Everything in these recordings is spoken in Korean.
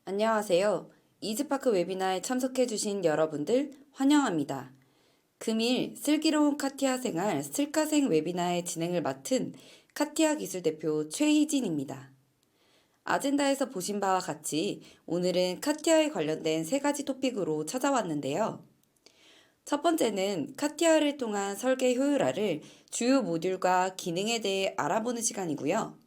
안녕하세요. 이즈파크 웨비나에 참석해주신 여러분들 환영합니다. 금일 슬기로운 카티아 생활 슬카생 웨비나의 진행을 맡은 카티아 기술 대표 최희진입니다. 아젠다에서 보신 바와 같이 오늘은 카티아에 관련된 3가지 토픽으로 찾아왔는데요. 첫 번째는 카티아를 통한 설계 효율화를 주요 모듈과 기능에 대해 알아보는 시간이고요.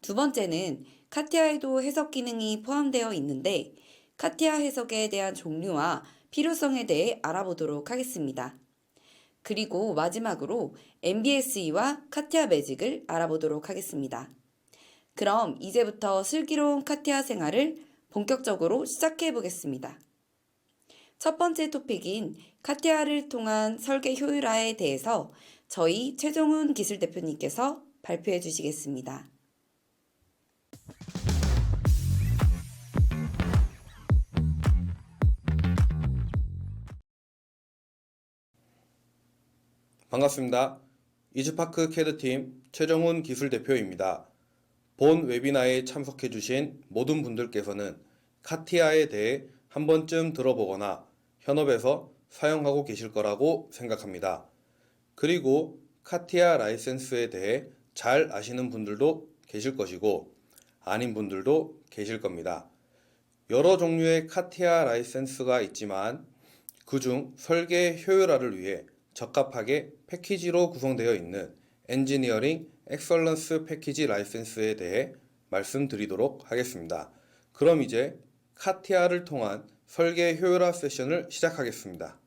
두 번째는 카티아에도 해석 기능이 포함되어 있는데 카티아 해석에 대한 종류와 필요성에 대해 알아보도록 하겠습니다. 그리고 마지막으로 MBSE와 카티아 매직을 알아보도록 하겠습니다. 그럼 이제부터 슬기로운 카티아 생활을 본격적으로 시작해 보겠습니다. 첫 번째 토픽인 카티아를 통한 설계 효율화에 대해서 저희 최종훈 기술 대표님께서 발표해 주시겠습니다. 반갑습니다. 이즈파크 캐드팀 최정훈 기술대표입니다. 본 웨비나에 참석해주신 모든 분들께서는 카티아에 대해 한 번쯤 들어보거나 현업에서 사용하고 계실 거라고 생각합니다. 그리고 카티아 라이센스에 대해 잘 아시는 분들도 계실 것이고 아닌 분들도 계실 겁니다. 여러 종류의 카티아 라이센스가 있지만 그중 설계 효율화를 위해 적합하게 패키지로 구성되어 있는 엔지니어링 엑설런스 패키지 라이센스에 대해 말씀드리도록 하겠습니다. 그럼 이제 카티아를 통한 설계 효율화 세션을 시작하겠습니다.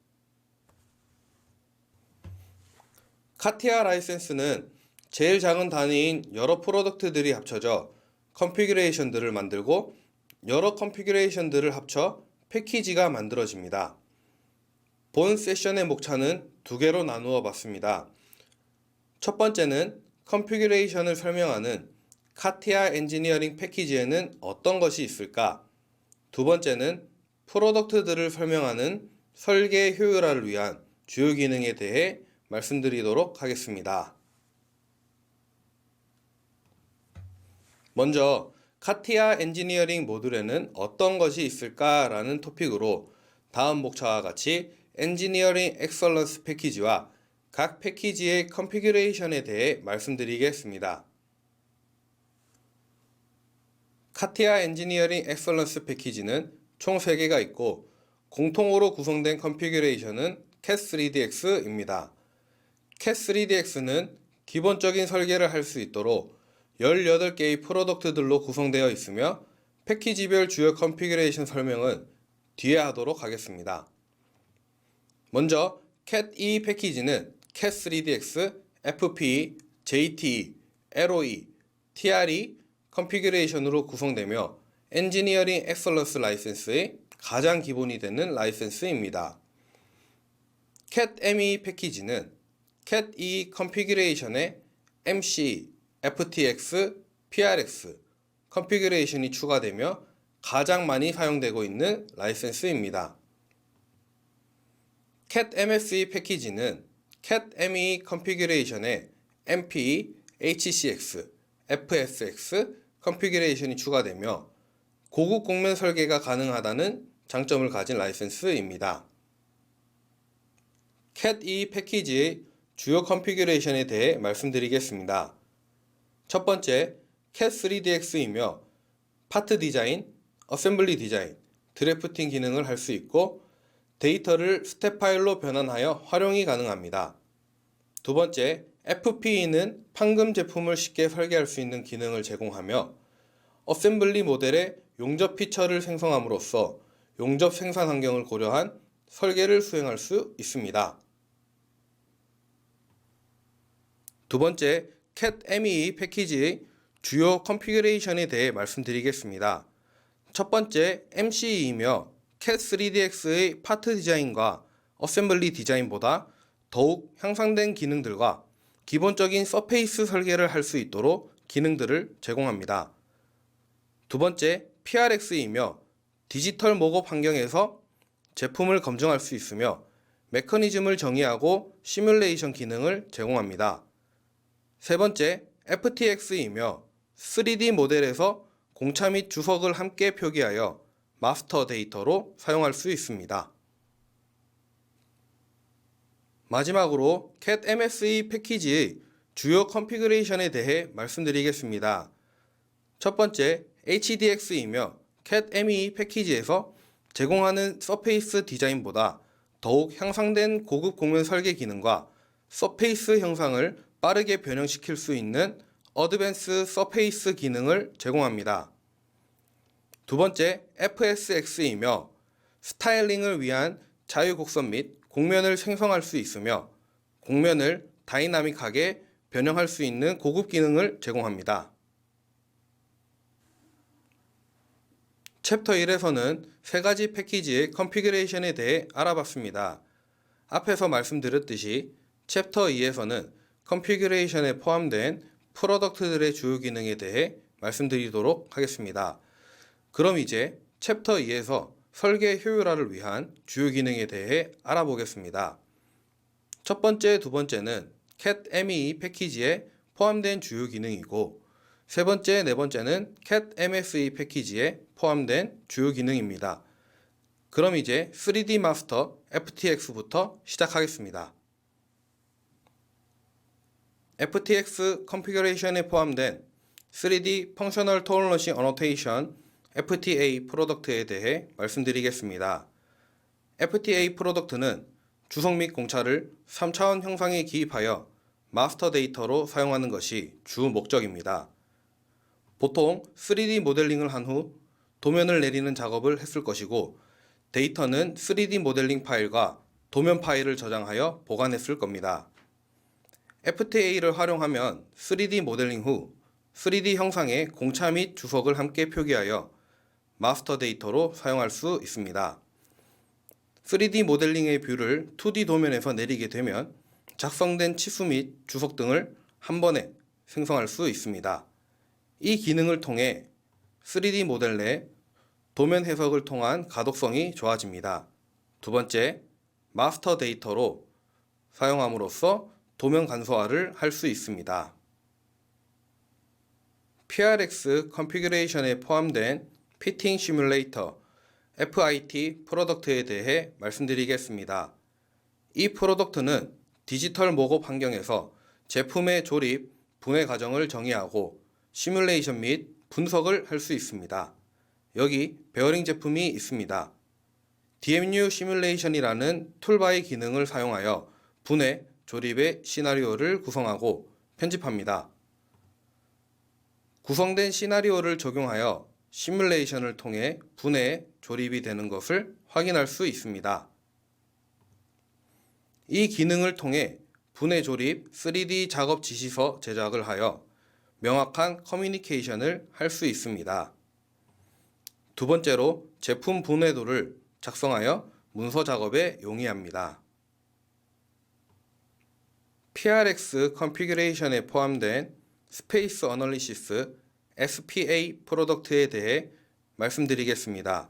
카티아 라이센스는 제일 작은 단위인 여러 프로덕트들이 합쳐져 컨피규레이션들을 만들고 여러 컨피규레이션들을 합쳐 패키지가 만들어집니다. 본 세션의 목차는 2개로 나누어 봤습니다. 첫 번째는 컨피규레이션을 설명하는 카티아 엔지니어링 패키지에는 어떤 것이 있을까? 두 번째는 프로덕트들을 설명하는 설계 효율화를 위한 주요 기능에 대해 말씀드리도록 하겠습니다. 먼저 카티아 엔지니어링 모듈에는 어떤 것이 있을까라는 토픽으로 다음 목차와 같이 엔지니어링 엑설런스 패키지와 각 패키지의 컨피규레이션에 대해 말씀드리겠습니다. 카티아 엔지니어링 엑설런스 패키지는 총 3개가 있고 공통으로 구성된 컨피규레이션은 cat3dx입니다. cat3dx는 기본적인 설계를 할 수 있도록 18개의 프로덕트들로 구성되어 있으며 패키지별 주요 컨피규레이션 설명은 뒤에 하도록 하겠습니다. 먼저 cat2 패키지는 cat3dx, fp, jte, roe, tre 컨피규레이션으로 구성되며 엔지니어링 엑설런스 라이센스의 가장 기본이 되는 라이센스입니다. cat-me 패키지는 cat2 컨피규레이션에 mc, ftx, prx 컨피규레이션이 추가되며 가장 많이 사용되고 있는 라이센스입니다. cat-mse 패키지는 cat-me 컨피규레이션에 mp, hcx, fsx 컨피규레이션이 추가되며 고급 곡면 설계가 가능하다는 장점을 가진 라이센스입니다. cat2 패키지의 주요 컨피규레이션에 대해 말씀드리겠습니다. 첫 번째, cat3dx이며 파트 디자인, 어셈블리 디자인, 드래프팅 기능을 할 수 있고 데이터를 스텝 파일로 변환하여 활용이 가능합니다. 두 번째, FPE는 판금 제품을 쉽게 설계할 수 있는 기능을 제공하며 어셈블리 모델의 용접 피처를 생성함으로써 용접 생산 환경을 고려한 설계를 수행할 수 있습니다. 두 번째, cat-me 패키지의 주요 컨피규레이션에 대해 말씀드리겠습니다. 첫 번째, MCE이며 cat3dx의 파트 디자인과 어셈블리 디자인보다 더욱 향상된 기능들과 기본적인 서페이스 설계를 할 수 있도록 기능들을 제공합니다. 두 번째, PRX이며 디지털 목업 환경에서 제품을 검증할 수 있으며 메커니즘을 정의하고 시뮬레이션 기능을 제공합니다. 세 번째, FTX이며 3D 모델에서 공차 및 주석을 함께 표기하여 마스터 데이터로 사용할 수 있습니다. 마지막으로 CAT MSE 패키지의 주요 컨피그레이션에 대해 말씀드리겠습니다. 첫 번째, HDX이며 CAT MEE 패키지에서 제공하는 서페이스 디자인보다 더욱 향상된 고급 곡면 설계 기능과 서페이스 형상을 빠르게 변형시킬 수 있는 어드밴스 서페이스 기능을 제공합니다. 두 번째, FSX이며 스타일링을 위한 자유곡선 및 곡면을 생성할 수 있으며 곡면을 다이나믹하게 변형할 수 있는 고급 기능을 제공합니다. 챕터 1에서는 세 가지 패키지의 컨피그레이션에 대해 알아봤습니다. 앞에서 말씀드렸듯이 챕터 2에서는 컨피그레이션에 포함된 프로덕트들의 주요 기능에 대해 말씀드리도록 하겠습니다. 그럼 이제 챕터 2에서 설계 효율화를 위한 주요 기능에 대해 알아보겠습니다. 첫 번째, 두 번째는 CAT MEE 패키지에 포함된 주요 기능이고 세 번째, 네 번째는 CAT MSE 패키지에 포함된 주요 기능입니다. 그럼 이제 3D 마스터 FTX부터 시작하겠습니다. FTX 컨피그레이션에 포함된 3D 펑셔널 톨러런시 어노테이션 FTA 프로덕트에 대해 말씀드리겠습니다. FTA 프로덕트는 주석 및 공차를 3차원 형상에 기입하여 마스터 데이터로 사용하는 것이 주 목적입니다. 보통 3D 모델링을 한 후 도면을 내리는 작업을 했을 것이고 데이터는 3D 모델링 파일과 도면 파일을 저장하여 보관했을 겁니다. FTA를 활용하면 3D 모델링 후 3D 형상의 공차 및 주석을 함께 표기하여 마스터 데이터로 사용할 수 있습니다. 3D 모델링의 뷰를 2D 도면에서 내리게 되면 작성된 치수 및 주석 등을 한 번에 생성할 수 있습니다. 이 기능을 통해 3D 모델 내 도면 해석을 통한 가독성이 좋아집니다. 두 번째, 마스터 데이터로 사용함으로써 도면 간소화를 할 수 있습니다. PRX 컨피그레이션에 포함된 피팅 시뮬레이터 FIT 프로덕트에 대해 말씀드리겠습니다. 이 프로덕트는 디지털 목업 환경에서 제품의 조립, 분해 과정을 정의하고 시뮬레이션 및 분석을 할 수 있습니다. 여기 베어링 제품이 있습니다. DMU 시뮬레이션이라는 툴바의 기능을 사용하여 분해, 조립의 시나리오를 구성하고 편집합니다. 구성된 시나리오를 적용하여 시뮬레이션을 통해 분해, 조립이 되는 것을 확인할 수 있습니다. 이 기능을 통해 분해 조립 3D 작업 지시서 제작을 하여 명확한 커뮤니케이션을 할 수 있습니다. 두 번째로 제품 분해도를 작성하여 문서 작업에 용이합니다. PRX 컨피그레이션에 포함된 스페이스 어널리시스 SPA 프로덕트에 대해 말씀드리겠습니다.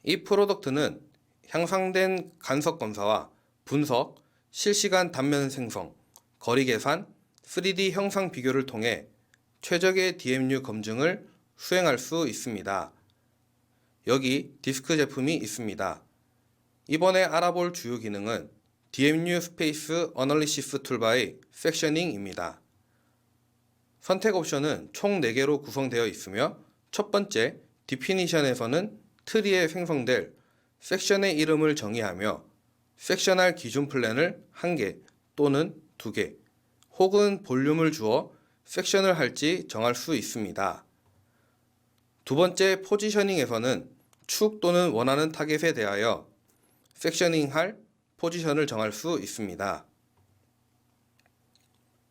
이 프로덕트는 향상된 간석 검사와 분석, 실시간 단면 생성, 거리 계산, 3D 형상 비교를 통해 최적의 DMU 검증을 수행할 수 있습니다. 여기 디스크 제품이 있습니다. 이번에 알아볼 주요 기능은 DMU 스페이스 어널리시스 툴바의 섹셔닝입니다. 선택 옵션은 총 4개로 구성되어 있으며 첫 번째 디피니션에서는 트리에 생성될 섹션의 이름을 정의하며 섹셔널 기준 플랜을 1개 또는 2개 혹은 볼륨을 주어 섹션을 할지 정할 수 있습니다. 두 번째 포지셔닝에서는 축 또는 원하는 타겟에 대하여 섹셔닝할 포지션을 정할 수 있습니다.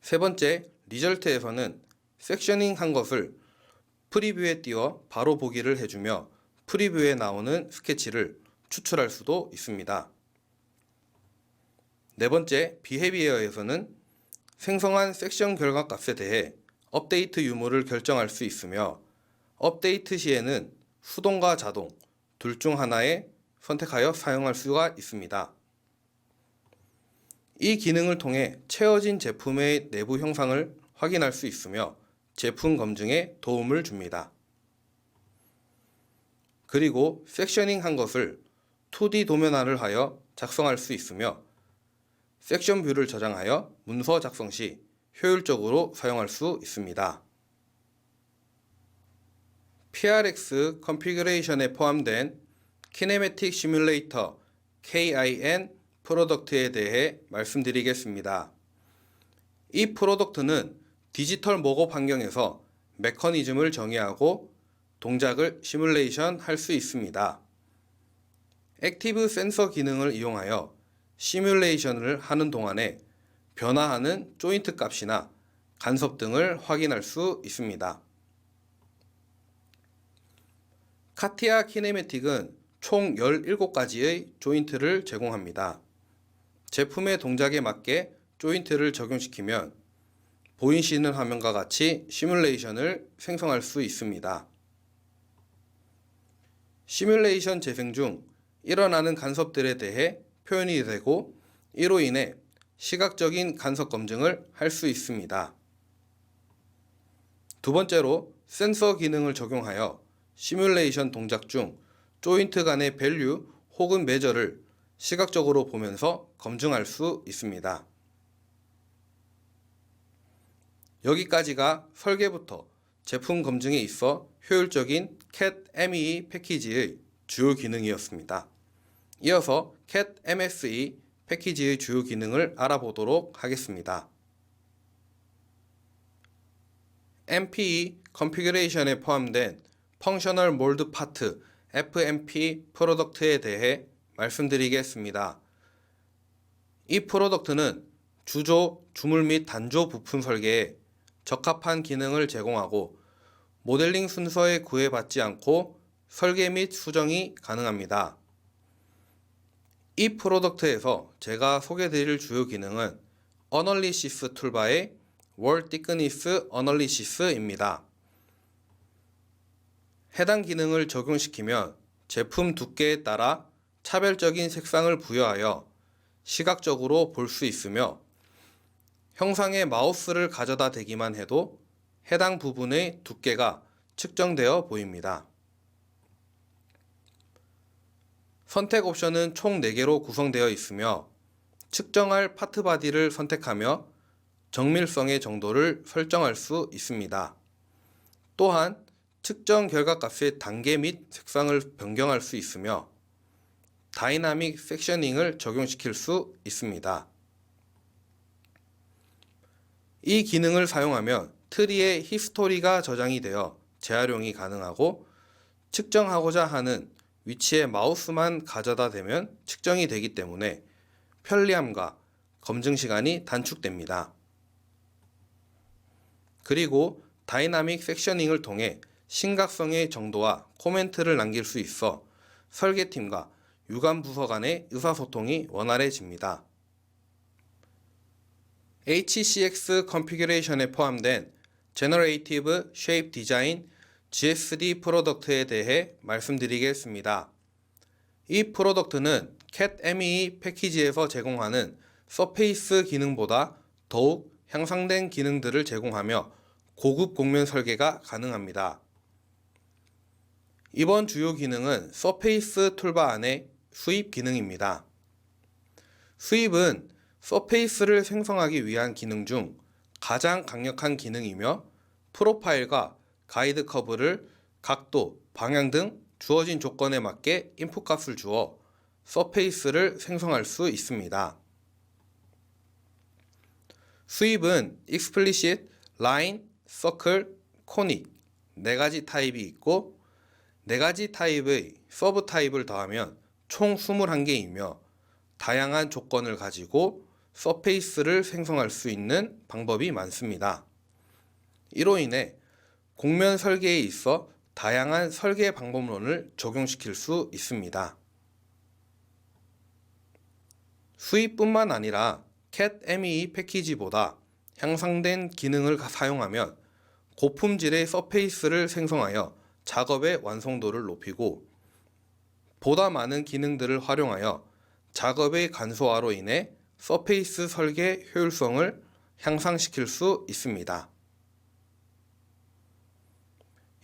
세 번째 리절트에서는 섹셔닝 한 것을 프리뷰에 띄워 바로 보기를 해주며 프리뷰에 나오는 스케치를 추출할 수도 있습니다. 네 번째 비헤비어에서는 생성한 섹션 결과 값에 대해 업데이트 유무를 결정할 수 있으며 업데이트 시에는 수동과 자동 둘 중 하나에 선택하여 사용할 수가 있습니다. 이 기능을 통해 채워진 제품의 내부 형상을 확인할 수 있으며 제품 검증에 도움을 줍니다. 그리고 섹셔닝한 것을 2D 도면화를 하여 작성할 수 있으며 섹션 뷰를 저장하여 문서 작성 시 효율적으로 사용할 수 있습니다. PRX 컨피그레이션에 포함된 키네매틱 시뮬레이터 KIN 프로덕트에 대해 말씀드리겠습니다. 이 프로덕트는 디지털 목업 환경에서 메커니즘을 정의하고 동작을 시뮬레이션 할 수 있습니다. 액티브 센서 기능을 이용하여 시뮬레이션을 하는 동안에 변화하는 조인트 값이나 간섭 등을 확인할 수 있습니다. 카티아 키네매틱은 총 17가지의 조인트를 제공합니다. 제품의 동작에 맞게 조인트를 적용시키면 보이시는 화면과 같이 시뮬레이션을 생성할 수 있습니다. 시뮬레이션 재생 중 일어나는 간섭들에 대해 표현이 되고 이로 인해 시각적인 간섭 검증을 할 수 있습니다. 두 번째로 센서 기능을 적용하여 시뮬레이션 동작 중 조인트 간의 밸류 혹은 매저를 시각적으로 보면서 검증할 수 있습니다. 여기까지가 설계부터 제품 검증에 있어 효율적인 CAT MEE 패키지의 주요 기능이었습니다. 이어서 CAT MSE 패키지의 주요 기능을 알아보도록 하겠습니다. MPE 컨피그레이션에 포함된 펑셔널 몰드 파트 FMP 프로덕트에 대해 말씀드리겠습니다. 이 프로덕트는 주조, 주물 및 단조 부품 설계에 적합한 기능을 제공하고 모델링 순서에 구애받지 않고 설계 및 수정이 가능합니다. 이 프로덕트에서 제가 소개드릴 주요 기능은 어널리시스 툴바의 월 티크니스 어널리시스입니다. 해당 기능을 적용시키면 제품 두께에 따라 차별적인 색상을 부여하여 시각적으로 볼 수 있으며 형상에 마우스를 가져다 대기만 해도 해당 부분의 두께가 측정되어 보입니다. 선택 옵션은 총 4개로 구성되어 있으며 측정할 파트 바디를 선택하며 정밀성의 정도를 설정할 수 있습니다. 또한 측정 결과값의 단계 및 색상을 변경할 수 있으며 다이나믹 섹셔닝을 적용시킬 수 있습니다. 이 기능을 사용하면 트리의 히스토리가 저장이 되어 재활용이 가능하고 측정하고자 하는 위치에 마우스만 가져다 대면 측정이 되기 때문에 편리함과 검증 시간이 단축됩니다. 그리고 다이나믹 섹셔닝을 통해 심각성의 정도와 코멘트를 남길 수 있어 설계팀과 유관 부서 간의 의사소통이 원활해집니다. HCX 컨피그레이션에 포함된 Generative Shape Design GSD 프로덕트에 대해 말씀드리겠습니다. 이 프로덕트는 CAT MEE 패키지에서 제공하는 서페이스 기능보다 더욱 향상된 기능들을 제공하며 고급 곡면 설계가 가능합니다. 이번 주요 기능은 서페이스 툴바 안의 수입 기능입니다. 수입은 서페이스를 생성하기 위한 기능 중 가장 강력한 기능이며 프로파일과 가이드 커브를 각도, 방향 등 주어진 조건에 맞게 인풋 값을 주어 서페이스를 생성할 수 있습니다. 수입은 Explicit, Line, Circle, Conic 4가지 타입이 있고 4가지 타입의 서브 타입을 더하면 총 21개이며 다양한 조건을 가지고 서페이스를 생성할 수 있는 방법이 많습니다. 이로 인해 곡면 설계에 있어 다양한 설계 방법론을 적용시킬 수 있습니다. 수입뿐만 아니라 CAT MEE 패키지보다 향상된 기능을 사용하면 고품질의 서페이스를 생성하여 작업의 완성도를 높이고 보다 많은 기능들을 활용하여 작업의 간소화로 인해 서페이스 설계 효율성을 향상시킬 수 있습니다.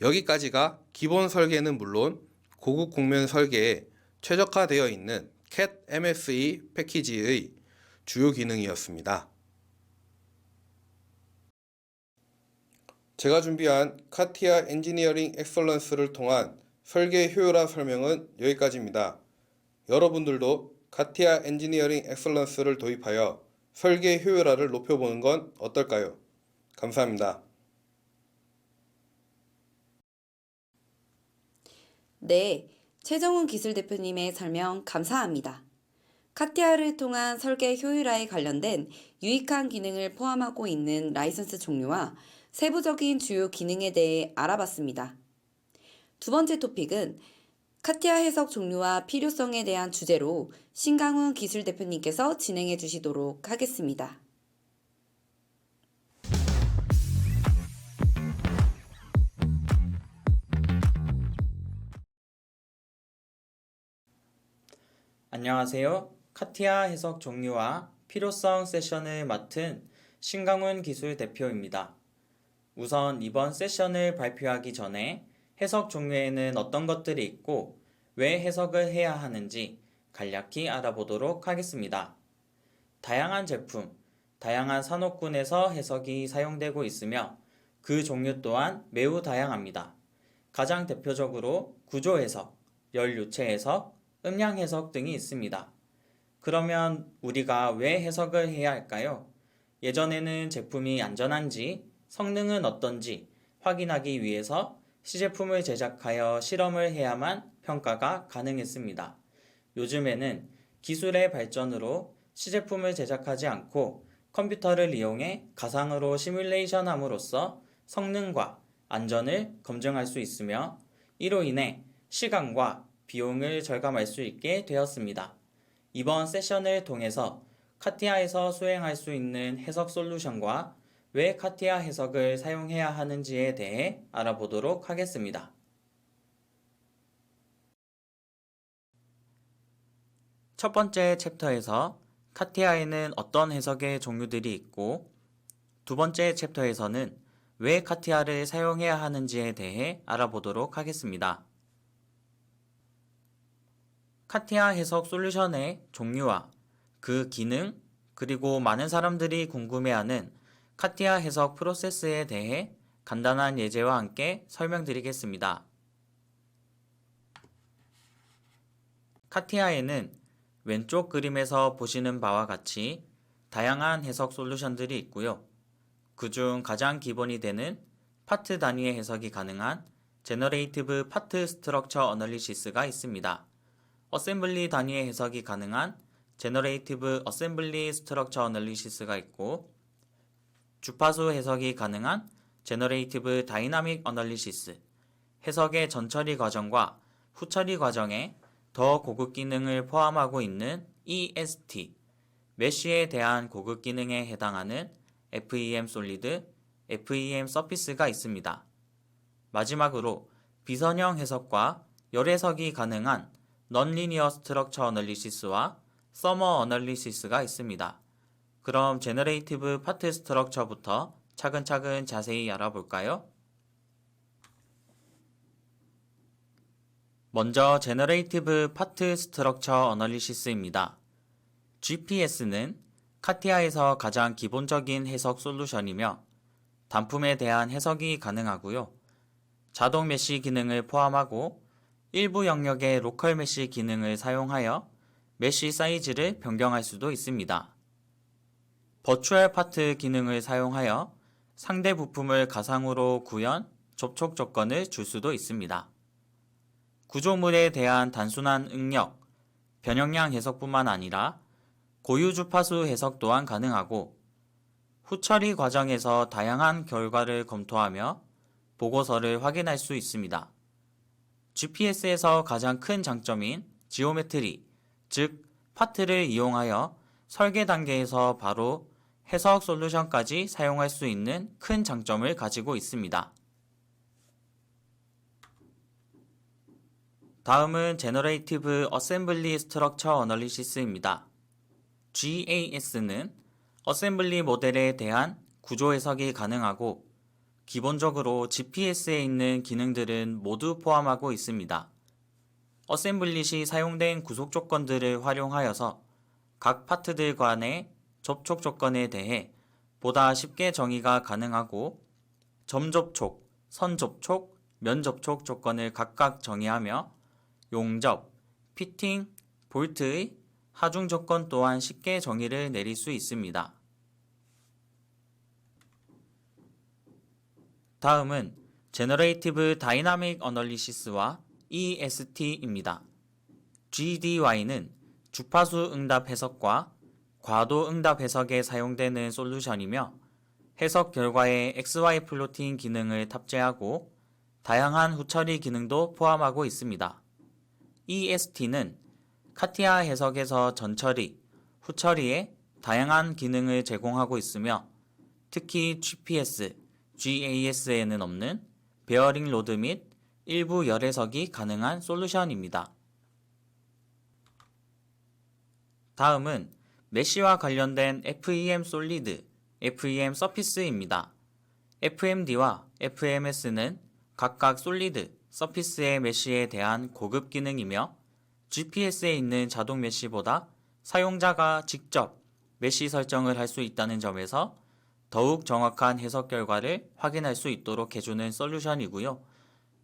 여기까지가 기본 설계는 물론 고급 곡면 설계에 최적화되어 있는 CAT MSE 패키지의 주요 기능이었습니다. 제가 준비한 카티아 엔지니어링 엑설런스를 통한 설계 효율화 설명은 여기까지입니다. 여러분들도 카티아 엔지니어링 엑설런스를 도입하여 설계 효율화를 높여보는 건 어떨까요? 감사합니다. 네, 최정훈 기술대표님의 설명 감사합니다. 카티아를 통한 설계 효율화에 관련된 유익한 기능을 포함하고 있는 라이선스 종류와 세부적인 주요 기능에 대해 알아봤습니다. 두 번째 토픽은 카티아 해석 종류와 필요성에 대한 주제로 신강훈 기술대표님께서 진행해 주시도록 하겠습니다. 안녕하세요. 카티아 해석 종류와 필요성 세션을 맡은 신강훈 기술 대표입니다. 우선 이번 세션을 발표하기 전에 해석 종류에는 어떤 것들이 있고 왜 해석을 해야 하는지 간략히 알아보도록 하겠습니다. 다양한 제품, 다양한 산업군에서 해석이 사용되고 있으며 그 종류 또한 매우 다양합니다. 가장 대표적으로 구조 해석, 열 유체 해석, 음량 해석 등이 있습니다. 그러면 우리가 왜 해석을 해야 할까요? 예전에는 제품이 안전한지, 성능은 어떤지 확인하기 위해서 시제품을 제작하여 실험을 해야만 평가가 가능했습니다. 요즘에는 기술의 발전으로 시제품을 제작하지 않고 컴퓨터를 이용해 가상으로 시뮬레이션 함으로써 성능과 안전을 검증할 수 있으며 이로 인해 시간과 비용을 절감할 수 있게 되었습니다. 이번 세션을 통해서 카티아에서 수행할 수 있는 해석 솔루션과 왜 카티아 해석을 사용해야 하는지에 대해 알아보도록 하겠습니다. 첫 번째 챕터에서 카티아에는 어떤 해석의 종류들이 있고 두 번째 챕터에서는 왜 카티아를 사용해야 하는지에 대해 알아보도록 하겠습니다. 카티아 해석 솔루션의 종류와 그 기능, 그리고 많은 사람들이 궁금해하는 카티아 해석 프로세스에 대해 간단한 예제와 함께 설명드리겠습니다. 카티아에는 왼쪽 그림에서 보시는 바와 같이 다양한 해석 솔루션들이 있고요. 그중 가장 기본이 되는 파트 단위의 해석이 가능한 제너레이티브 파트 스트럭처 어널리시스가 있습니다. 어셈블리 단위의 해석이 가능한 제너레이티브 어셈블리 스트럭처 어널리시스가 있고 주파수 해석이 가능한 제너레이티브 다이나믹 어널리시스, 해석의 전처리 과정과 후처리 과정에 더 고급 기능을 포함하고 있는 EST, 메쉬에 대한 고급 기능에 해당하는 FEM 솔리드, FEM 서피스가 있습니다. 마지막으로 비선형 해석과 열해석이 가능한 넌리니어 스트럭처 어널리시스와 서머 어널리시스가 있습니다. 그럼 제너레이티브 파트 스트럭처부터 차근차근 자세히 알아볼까요? 먼저 제너레이티브 파트 스트럭처 어널리시스입니다. GPS는 카티아에서 가장 기본적인 해석 솔루션이며 단품에 대한 해석이 가능하고요. 자동 메쉬 기능을 포함하고 일부 영역의 로컬 메쉬 기능을 사용하여 메쉬 사이즈를 변경할 수도 있습니다. 버추얼 파트 기능을 사용하여 상대 부품을 가상으로 구현, 접촉 조건을 줄 수도 있습니다. 구조물에 대한 단순한 응력, 변형량 해석뿐만 아니라 고유 주파수 해석 또한 가능하고 후처리 과정에서 다양한 결과를 검토하며 보고서를 확인할 수 있습니다. GPS에서 가장 큰 장점인 지오메트리, 즉 파트를 이용하여 설계 단계에서 바로 해석 솔루션까지 사용할 수 있는 큰 장점을 가지고 있습니다. 다음은 제너레이티브 어셈블리 스트럭처 어널리시스입니다. GAS는 어셈블리 모델에 대한 구조 해석이 가능하고 기본적으로 GPS에 있는 기능들은 모두 포함하고 있습니다. 어셈블리 시 사용된 구속 조건들을 활용하여서 각 파트들 간의 접촉 조건에 대해 보다 쉽게 정의가 가능하고 점 접촉, 선 접촉, 면 접촉 조건을 각각 정의하며 용접, 피팅, 볼트의 하중 조건 또한 쉽게 정의를 내릴 수 있습니다. 다음은 Generative Dynamic Analysis와 EST입니다. GDY는 주파수 응답 해석과 과도 응답 해석에 사용되는 솔루션이며 해석 결과에 XY 플로팅 기능을 탑재하고 다양한 후처리 기능도 포함하고 있습니다. EST는 카티아 해석에서 전처리, 후처리에 다양한 기능을 제공하고 있으며 특히 GPS, GAS에는 없는 베어링 로드 및 일부 열 해석이 가능한 솔루션입니다. 다음은 메쉬와 관련된 FEM 솔리드, FEM 서피스입니다. FMD와 FMS는 각각 솔리드, 서피스의 메쉬에 대한 고급 기능이며 GPS에 있는 자동 메쉬보다 사용자가 직접 메쉬 설정을 할 수 있다는 점에서 더욱 정확한 해석 결과를 확인할 수 있도록 해주는 솔루션이고요.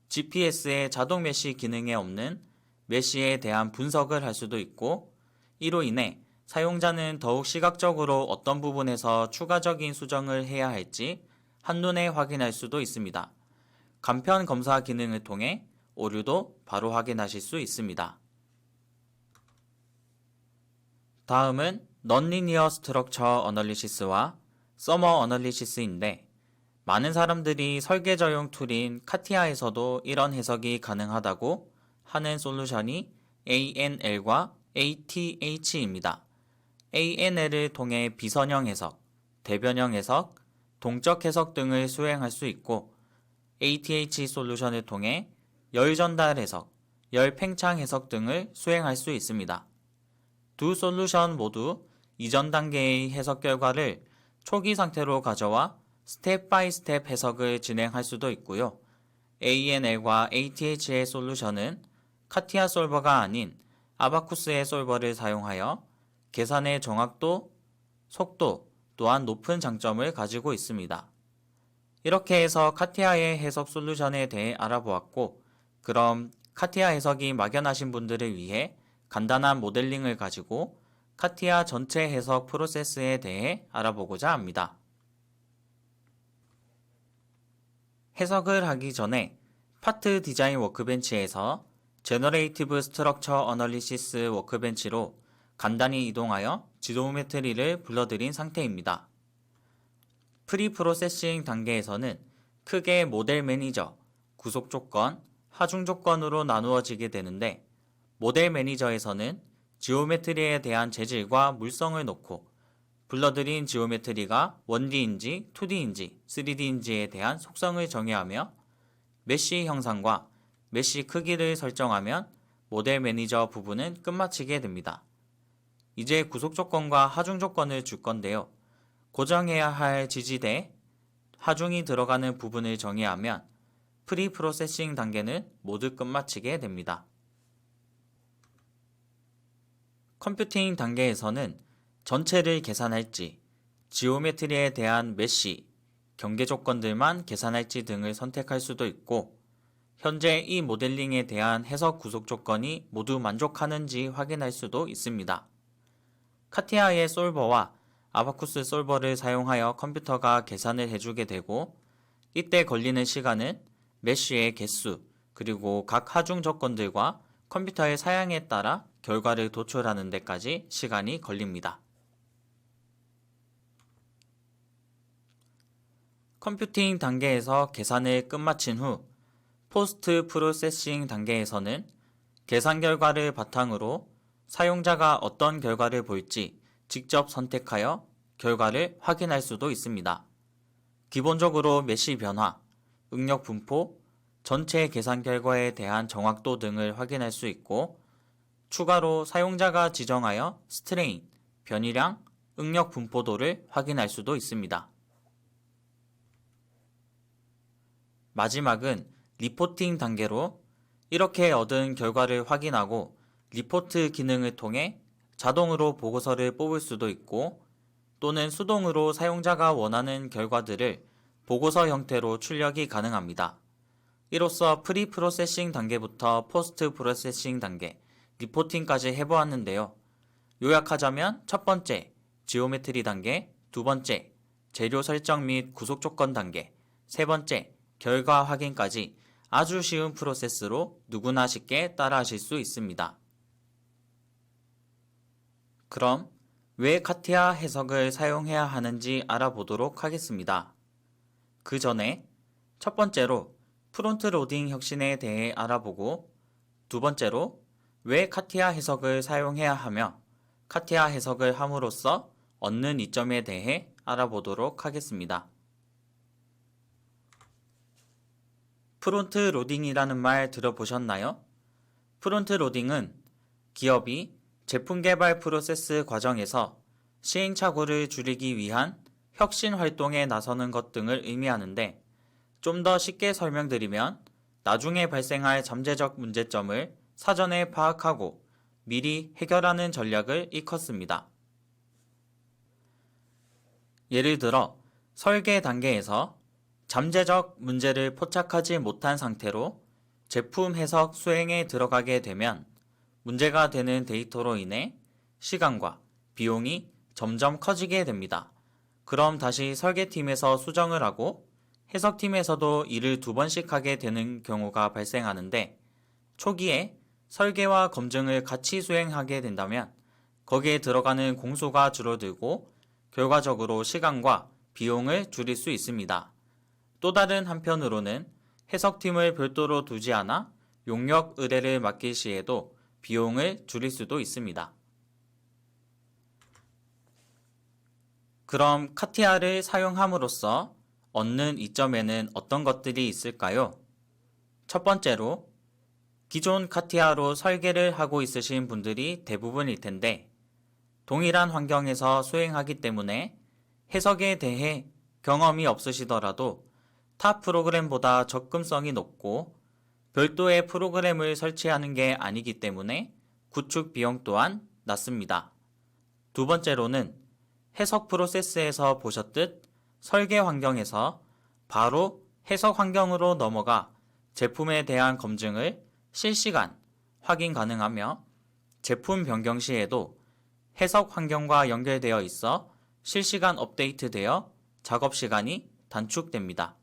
GPS의 자동 메쉬 기능에 없는 메쉬에 대한 분석을 할 수도 있고 이로 인해 사용자는 더욱 시각적으로 어떤 부분에서 추가적인 수정을 해야 할지 한눈에 확인할 수도 있습니다. 간편 검사 기능을 통해 오류도 바로 확인하실 수 있습니다. 다음은 Non-Linear Structure Analysis와 Summer Analysis인데 많은 사람들이 설계저용 툴인 카티아에서도 이런 해석이 가능하다고 하는 솔루션이 ANL과 ATH입니다. ANL을 통해 비선형 해석, 대변형 해석, 동적 해석 등을 수행할 수 있고 ATH 솔루션을 통해 열 전달 해석, 열 팽창 해석 등을 수행할 수 있습니다. 두 솔루션 모두 이전 단계의 해석 결과를 초기 상태로 가져와 스텝 바이 스텝 해석을 진행할 수도 있고요. ANL과 ATH의 솔루션은 카티아 솔버가 아닌 아바쿠스의 솔버를 사용하여 계산의 정확도, 속도 또한 높은 장점을 가지고 있습니다. 이렇게 해서 카티아의 해석 솔루션에 대해 알아보았고, 그럼 카티아 해석이 막연하신 분들을 위해 간단한 모델링을 가지고 카티아 전체 해석 프로세스에 대해 알아보고자 합니다. 해석을 하기 전에 파트 디자인 워크벤치에서 제너레이티브 스트럭처 어널리시스 워크벤치로 간단히 이동하여 지오메트리를 불러들인 상태입니다. 프리 프로세싱 단계에서는 크게 모델 매니저, 구속 조건, 하중 조건으로 나누어지게 되는데 모델 매니저에서는 지오메트리에 대한 재질과 물성을 넣고 불러들인 지오메트리가 1D인지 2D인지 3D인지에 대한 속성을 정의하며 메쉬 형상과 메쉬 크기를 설정하면 모델 매니저 부분은 끝마치게 됩니다. 이제 구속 조건과 하중 조건을 줄 건데요. 고정해야 할 지지대, 하중이 들어가는 부분을 정의하면 프리 프로세싱 단계는 모두 끝마치게 됩니다. 컴퓨팅 단계에서는 전체를 계산할지, 지오메트리에 대한 메쉬, 경계 조건들만 계산할지 등을 선택할 수도 있고, 현재 이 모델링에 대한 해석 구속 조건이 모두 만족하는지 확인할 수도 있습니다. 카티아의 솔버와 아바쿠스 솔버를 사용하여 컴퓨터가 계산을 해주게 되고, 이때 걸리는 시간은 메쉬의 개수, 그리고 각 하중 조건들과 컴퓨터의 사양에 따라 결과를 도출하는 데까지 시간이 걸립니다. 컴퓨팅 단계에서 계산을 끝마친 후 포스트 프로세싱 단계에서는 계산 결과를 바탕으로 사용자가 어떤 결과를 볼지 직접 선택하여 결과를 확인할 수도 있습니다. 기본적으로 메쉬 변화, 응력 분포, 전체 계산 결과에 대한 정확도 등을 확인할 수 있고 추가로 사용자가 지정하여 스트레인, 변이량, 응력 분포도를 확인할 수도 있습니다. 마지막은 리포팅 단계로 이렇게 얻은 결과를 확인하고 리포트 기능을 통해 자동으로 보고서를 뽑을 수도 있고 또는 수동으로 사용자가 원하는 결과들을 보고서 형태로 출력이 가능합니다. 이로써 프리 프로세싱 단계부터 포스트 프로세싱 단계, 리포팅까지 해보았는데요. 요약하자면 첫 번째, 지오메트리 단계, 두 번째, 재료 설정 및 구속 조건 단계, 세 번째, 결과 확인까지 아주 쉬운 프로세스로 누구나 쉽게 따라하실 수 있습니다. 그럼 왜 카티아 해석을 사용해야 하는지 알아보도록 하겠습니다. 그 전에 첫 번째로 프론트 로딩 혁신에 대해 알아보고 두 번째로 왜 카티아 해석을 사용해야 하며 카티아 해석을 함으로써 얻는 이점에 대해 알아보도록 하겠습니다. 프론트 로딩이라는 말 들어보셨나요? 프론트 로딩은 기업이 제품 개발 프로세스 과정에서 시행착오를 줄이기 위한 혁신 활동에 나서는 것 등을 의미하는데 좀 더 쉽게 설명드리면 나중에 발생할 잠재적 문제점을 사전에 파악하고 미리 해결하는 전략을 일컫습니다. 예를 들어 설계 단계에서 잠재적 문제를 포착하지 못한 상태로 제품 해석 수행에 들어가게 되면 문제가 되는 데이터로 인해 시간과 비용이 점점 커지게 됩니다. 그럼 다시 설계팀에서 수정을 하고 해석팀에서도 일을 두 번씩 하게 되는 경우가 발생하는데 초기에 설계와 검증을 같이 수행하게 된다면 거기에 들어가는 공수가 줄어들고 결과적으로 시간과 비용을 줄일 수 있습니다. 또 다른 한편으로는 해석팀을 별도로 두지 않아 용역 의뢰를 맡길 시에도 비용을 줄일 수도 있습니다. 그럼 카티아를 사용함으로써 얻는 이점에는 어떤 것들이 있을까요? 첫 번째로 기존 카티아로 설계를 하고 있으신 분들이 대부분일 텐데 동일한 환경에서 수행하기 때문에 해석에 대해 경험이 없으시더라도 타 프로그램보다 접근성이 높고 별도의 프로그램을 설치하는 게 아니기 때문에 구축 비용 또한 낮습니다. 두 번째로는 해석 프로세스에서 보셨듯 설계 환경에서 바로 해석 환경으로 넘어가 제품에 대한 검증을 실시간 확인 가능하며 제품 변경 시에도 해석 환경과 연결되어 있어 실시간 업데이트되어 작업 시간이 단축됩니다.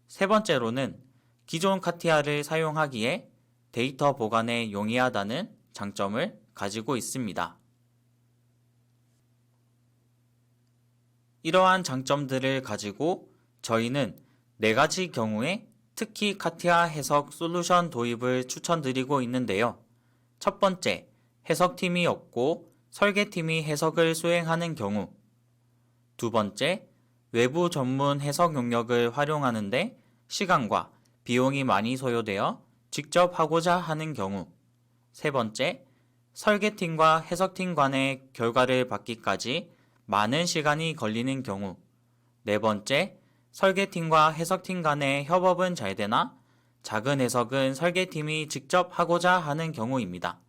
세 번째로는 기존 카티아를 사용하기에 데이터 보관에 용이하다는 장점을 가지고 있습니다. 이러한 장점들을 가지고 저희는 4가지 경우에 특히 카티아 해석 솔루션 도입을 추천드리고 있는데요. 첫 번째, 해석팀이 없고 설계팀이 해석을 수행하는 경우. 두 번째, 외부 전문 해석 용역을 활용하는데 시간과 비용이 많이 소요되어 직접 하고자 하는 경우. 세 번째, 설계팀과 해석팀 간의 결과를 받기까지 많은 시간이 걸리는 경우. 네 번째, 설계팀과 해석팀 간의 협업은 잘 되나 작은 해석은 설계팀이 직접 하고자 하는 경우입니다.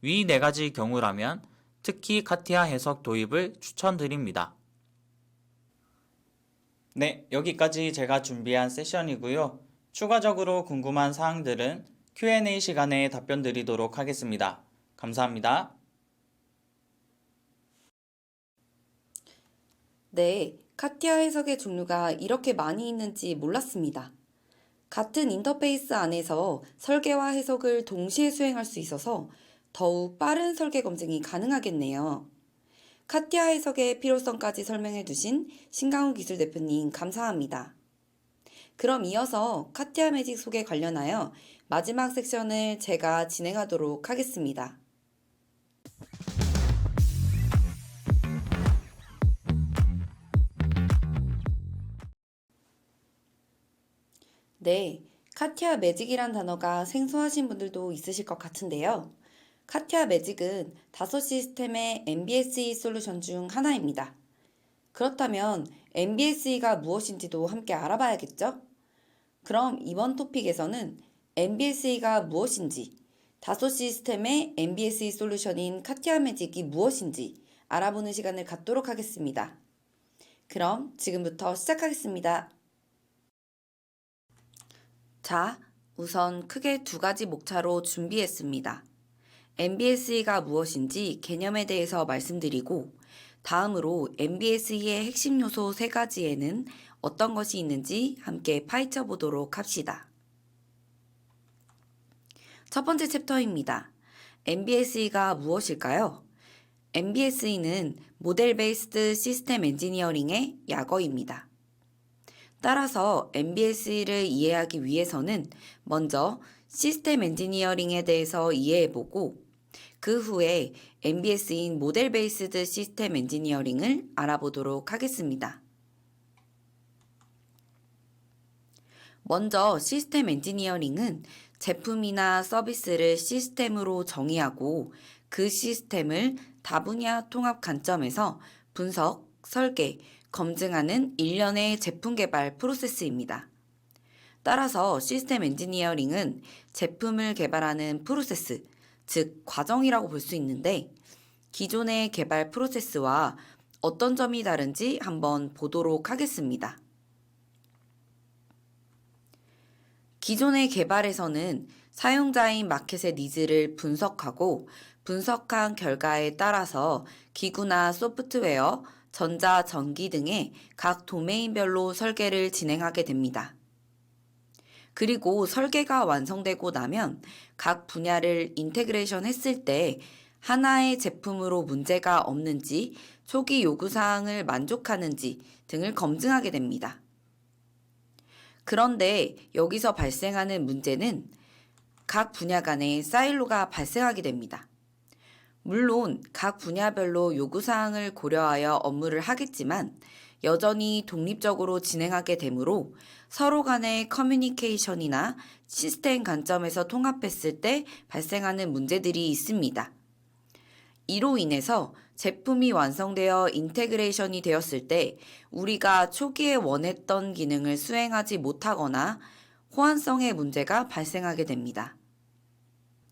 위 4가지 경우라면 특히 카티아 해석 도입을 추천드립니다. 네, 여기까지 제가 준비한 세션이고요. 추가적으로 궁금한 사항들은 Q&A 시간에 답변 드리도록 하겠습니다. 감사합니다. 네, 카티아 해석의 종류가 이렇게 많이 있는지 몰랐습니다. 같은 인터페이스 안에서 설계와 해석을 동시에 수행할 수 있어서 더욱 빠른 설계 검증이 가능하겠네요. 카티아 해석의 필요성까지 설명해 주신 신강훈 기술 대표님 감사합니다. 그럼 이어서 카티아 매직 소개 관련하여 마지막 섹션을 제가 진행하도록 하겠습니다. 네, 카티아 매직이란 단어가 생소하신 분들도 있으실 것 같은데요. 카티아 매직은 5시스템의 MBSE 솔루션 중 하나입니다. 그렇다면 MBSE가 무엇인지도 함께 알아봐야겠죠? 그럼 이번 토픽에서는 MBSE가 무엇인지, 다소 시스템의 MBSE 솔루션인 카티아 매직이 무엇인지 알아보는 시간을 갖도록 하겠습니다. 그럼 지금부터 시작하겠습니다. 자, 우선 크게 두 가지 목차로 준비했습니다. MBSE가 무엇인지 개념에 대해서 말씀드리고, 다음으로 MBSE의 핵심 요소 세 가지에는 어떤 것이 있는지 함께 파헤쳐 보도록 합시다. 첫 번째 챕터입니다. MBSE가 무엇일까요? MBSE는 모델 베이스드 시스템 엔지니어링의 약어입니다. 따라서 MBSE를 이해하기 위해서는 먼저 시스템 엔지니어링에 대해서 이해해보고 그 후에 MBSE인 모델 베이스드 시스템 엔지니어링을 알아보도록 하겠습니다. 먼저 시스템 엔지니어링은 제품이나 서비스를 시스템으로 정의하고 그 시스템을 다분야 통합 관점에서 분석, 설계, 검증하는 일련의 제품 개발 프로세스입니다. 따라서 시스템 엔지니어링은 제품을 개발하는 프로세스, 즉 과정이라고 볼 수 있는데 기존의 개발 프로세스와 어떤 점이 다른지 한번 보도록 하겠습니다. 기존의 개발에서는 사용자인 마켓의 니즈를 분석하고 분석한 결과에 따라서 기구나 소프트웨어, 전자, 전기 등의 각 도메인별로 설계를 진행하게 됩니다. 그리고 설계가 완성되고 나면 각 분야를 인테그레이션 했을 때 하나의 제품으로 문제가 없는지, 초기 요구사항을 만족하는지 등을 검증하게 됩니다. 그런데 여기서 발생하는 문제는 각 분야 간에 사일로가 발생하게 됩니다. 물론 각 분야별로 요구사항을 고려하여 업무를 하겠지만 여전히 독립적으로 진행하게 되므로 서로 간의 커뮤니케이션이나 시스템 관점에서 통합했을 때 발생하는 문제들이 있습니다. 이로 인해서 제품이 완성되어 인테그레이션이 되었을 때 우리가 초기에 원했던 기능을 수행하지 못하거나 호환성의 문제가 발생하게 됩니다.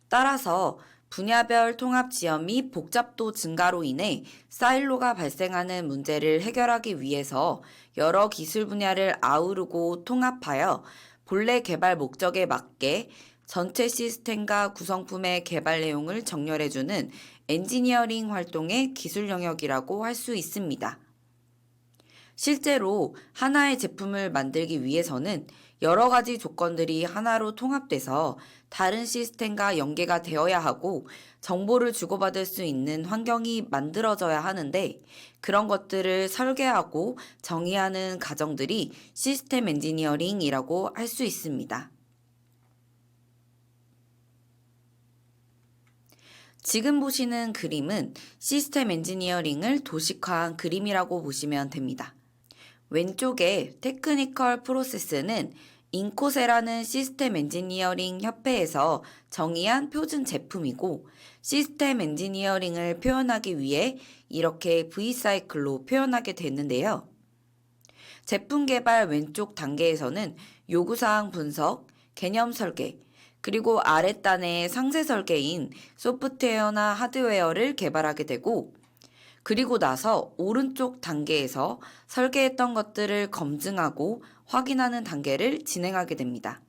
따라서 분야별 통합 지연 및 복잡도 증가로 인해 사일로가 발생하는 문제를 해결하기 위해서 여러 기술 분야를 아우르고 통합하여 본래 개발 목적에 맞게 전체 시스템과 구성품의 개발 내용을 정렬해주는 엔지니어링 활동의 기술 영역이라고 할 수 있습니다. 실제로 하나의 제품을 만들기 위해서는 여러 가지 조건들이 하나로 통합돼서 다른 시스템과 연계가 되어야 하고 정보를 주고받을 수 있는 환경이 만들어져야 하는데 그런 것들을 설계하고 정의하는 과정들이 시스템 엔지니어링이라고 할 수 있습니다. 지금 보시는 그림은 시스템 엔지니어링을 도식화한 그림이라고 보시면 됩니다. 왼쪽에 테크니컬 프로세스는 인코세라는 시스템 엔지니어링 협회에서 정의한 표준 제품이고 시스템 엔지니어링을 표현하기 위해 이렇게 V사이클로 표현하게 되는데요. 제품 개발 왼쪽 단계에서는 요구사항 분석, 개념 설계, 그리고 아랫단의 상세 설계인 소프트웨어나 하드웨어를 개발하게 되고 그리고 나서 오른쪽 단계에서 설계했던 것들을 검증하고 확인하는 단계를 진행하게 됩니다.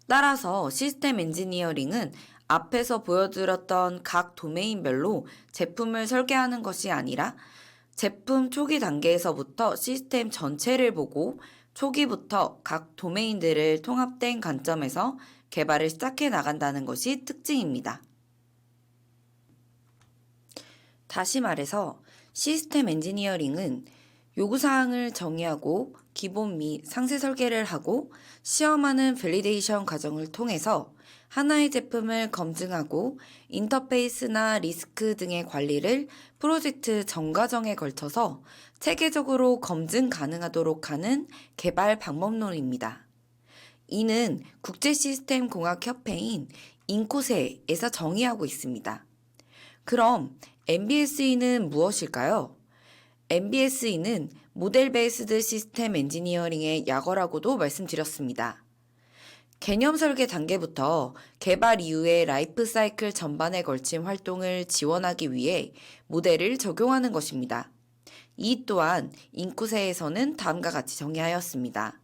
따라서 시스템 엔지니어링은 앞에서 보여드렸던 각 도메인별로 제품을 설계하는 것이 아니라 제품 초기 단계에서부터 시스템 전체를 보고 초기부터 각 도메인들을 통합된 관점에서 개발을 시작해 나간다는 것이 특징입니다. 다시 말해서 시스템 엔지니어링은 요구사항을 정의하고 기본 및 상세 설계를 하고 시험하는 밸리데이션 과정을 통해서 하나의 제품을 검증하고 인터페이스나 리스크 등의 관리를 프로젝트 전 과정에 걸쳐서 체계적으로 검증 가능하도록 하는 개발 방법론입니다. 이는 국제시스템공학협회인 인코세에서 정의하고 있습니다. 그럼 MBSE는 무엇일까요? MBSE는 모델 베이스드 시스템 엔지니어링의 약어라고도 말씀드렸습니다. 개념 설계 단계부터 개발 이후의 라이프 사이클 전반에 걸친 활동을 지원하기 위해 모델을 적용하는 것입니다. 이 또한 인쿠세에서는 다음과 같이 정의하였습니다.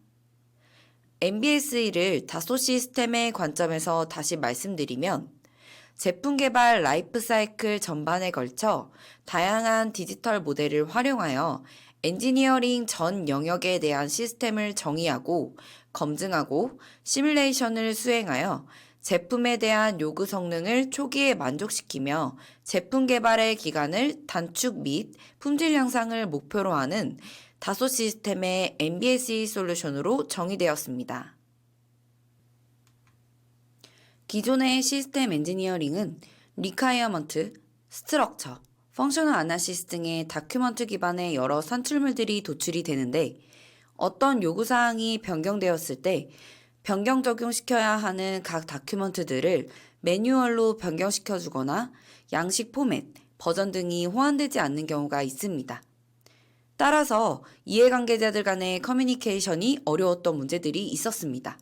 MBSE를 다소 시스템의 관점에서 다시 말씀드리면 제품 개발 라이프 사이클 전반에 걸쳐 다양한 디지털 모델을 활용하여 엔지니어링 전 영역에 대한 시스템을 정의하고 검증하고 시뮬레이션을 수행하여 제품에 대한 요구 성능을 초기에 만족시키며 제품 개발의 기간을 단축 및 품질 향상을 목표로 하는 다소 시스템의 MBSE 솔루션으로 정의되었습니다. 기존의 시스템 엔지니어링은 리콰이어먼트, 스트럭처, 펑셔널 아나시스 등의 다큐먼트 기반의 여러 산출물들이 도출이 되는데 어떤 요구사항이 변경되었을 때 변경 적용시켜야 하는 각 다큐먼트들을 매뉴얼로 변경시켜주거나 양식 포맷, 버전 등이 호환되지 않는 경우가 있습니다. 따라서 이해관계자들 간의 커뮤니케이션이 어려웠던 문제들이 있었습니다.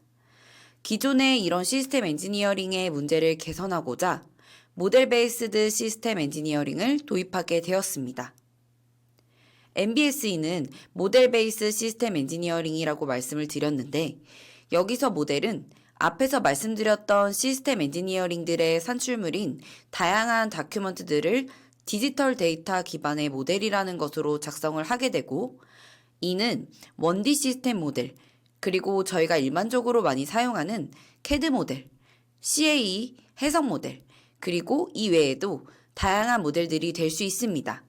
기존의 이런 시스템 엔지니어링의 문제를 개선하고자 모델 베이스드 시스템 엔지니어링을 도입하게 되었습니다. MBSE는 모델 베이스 시스템 엔지니어링이라고 말씀을 드렸는데 여기서 모델은 앞에서 말씀드렸던 시스템 엔지니어링들의 산출물인 다양한 다큐먼트들을 디지털 데이터 기반의 모델이라는 것으로 작성을 하게 되고 이는 1D 시스템 모델, 그리고 저희가 일반적으로 많이 사용하는 CAD 모델, CAE 해석 모델, 그리고 이 외에도 다양한 모델들이 될 수 있습니다.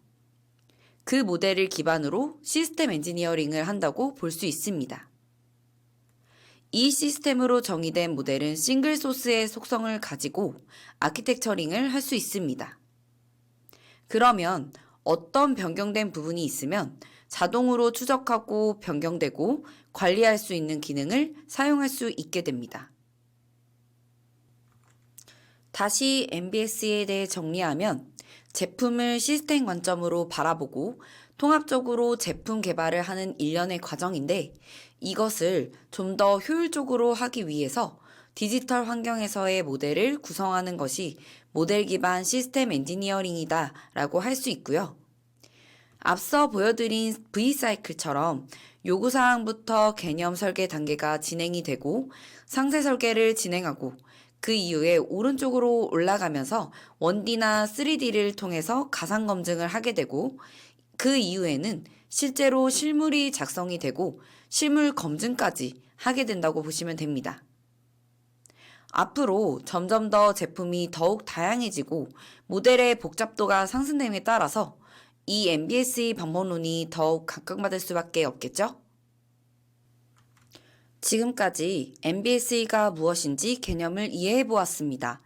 그 모델을 기반으로 시스템 엔지니어링을 한다고 볼 수 있습니다. 이 시스템으로 정의된 모델은 싱글 소스의 속성을 가지고 아키텍처링을 할 수 있습니다. 그러면 어떤 변경된 부분이 있으면 자동으로 추적하고 변경되고 관리할 수 있는 기능을 사용할 수 있게 됩니다. 다시 MBSE에 대해 정리하면 제품을 시스템 관점으로 바라보고 통합적으로 제품 개발을 하는 일련의 과정인데 이것을 좀 더 효율적으로 하기 위해서 디지털 환경에서의 모델을 구성하는 것이 모델 기반 시스템 엔지니어링이다 라고 할 수 있고요. 앞서 보여드린 V사이클처럼 요구사항부터 개념 설계 단계가 진행이 되고 상세 설계를 진행하고 그 이후에 오른쪽으로 올라가면서 1D나 3D를 통해서 가상 검증을 하게 되고 그 이후에는 실제로 실물이 작성이 되고 실물 검증까지 하게 된다고 보시면 됩니다. 앞으로 점점 더 제품이 더욱 다양해지고 모델의 복잡도가 상승됨에 따라서 이 MBSE 방법론이 더욱 각광받을 수밖에 없겠죠? 지금까지 MBSE가 무엇인지 개념을 이해해 보았습니다.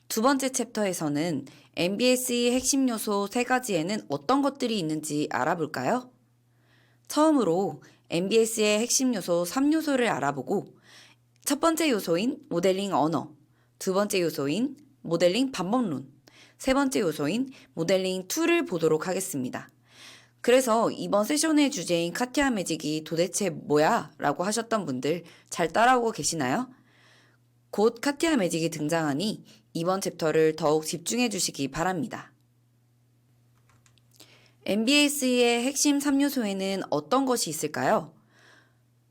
두 번째 챕터에서는 MBSE 핵심 요소 3가지에는 어떤 것들이 있는지 알아볼까요? 처음으로 MBSE의 핵심 요소 3요소를 알아보고 첫 번째 요소인 모델링 언어, 두 번째 요소인 모델링 방법론, 세 번째 요소인 모델링 툴을 보도록 하겠습니다. 그래서 이번 세션의 주제인 카티아 매직이 도대체 뭐야? 라고 하셨던 분들 잘 따라오고 계시나요? 곧 카티아 매직이 등장하니 이번 챕터를 더욱 집중해 주시기 바랍니다. MBSE의 핵심 3요소에는 어떤 것이 있을까요?